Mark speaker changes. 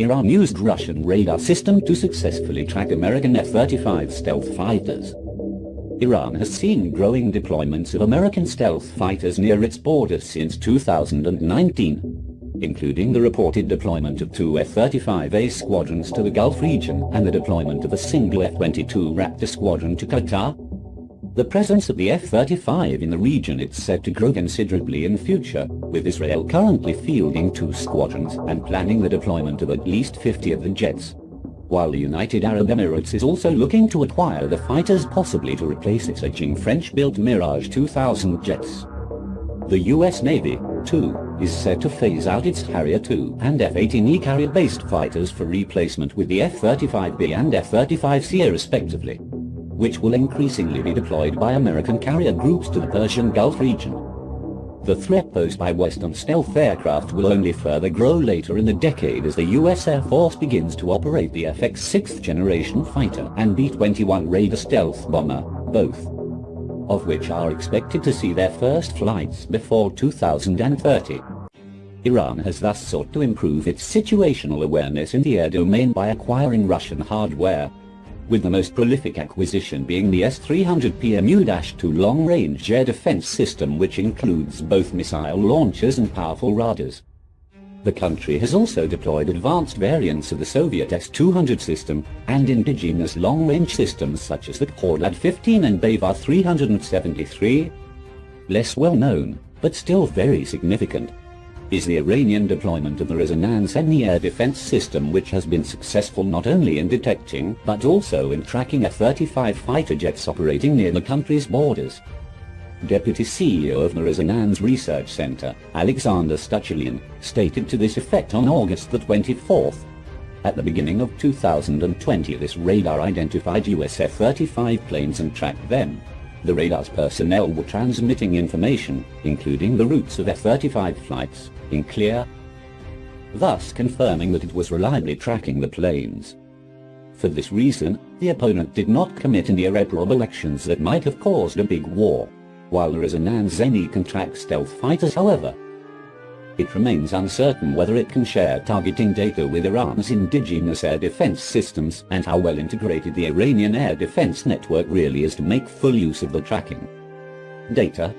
Speaker 1: Iran used Russian radar system to successfully track American F-35 stealth fighters. Iran has seen growing deployments of American stealth fighters near its borders since 2019, including the reported deployment of 2 F-35A squadrons to the Gulf region and the deployment of a single F-22 Raptor squadron to Qatar. The presence of the F-35 in the region is set to grow considerably in future, with Israel currently fielding 2 squadrons and planning the deployment of at least 50 of the jets, while the United Arab Emirates is also looking to acquire the fighters, possibly to replace its aging French-built Mirage 2000 jets. The US Navy, too, is set to phase out its Harrier II and F-18E carrier-based fighters for replacement with the F-35B and F-35C respectively, which will increasingly be deployed by American carrier groups to the Persian Gulf region. The threat posed by Western stealth aircraft will only further grow later in the decade as the US Air Force begins to operate the FX 6th generation fighter and B-21 Raider stealth bomber, both of which are expected to see their first flights before 2030. Iran has thus sought to improve its situational awareness in the air domain by acquiring Russian hardware, with the most prolific acquisition being the S-300 Mu-2 long-range air defense system, which includes both missile launchers and powerful radars. The country has also deployed advanced variants of the Soviet S-200 system and indigenous long-range systems such as the Khordad-15 and Bayvar 373. Less well known, but still very significant, is the Iranian deployment of the Resonance anti-air defense system, which has been successful not only in detecting but also in tracking F-35 fighter jets operating near the country's borders. Deputy CEO of the Resonance Research Center, Alexander Stuchelian, stated to this effect on August the 24th. At the beginning of 2020, this radar identified US F-35 planes and tracked them. The radar's personnel were transmitting information, including the routes of F-35 flights, in clear, thus confirming that it was reliably tracking the planes. For this reason, the opponent did not commit any irreparable actions that might have caused a big war. While the Resonance Zeni can track stealth fighters, however, it remains uncertain whether it can share targeting data with Iran's indigenous air defense systems and how well integrated the Iranian air defense network really is to make full use of the tracking data.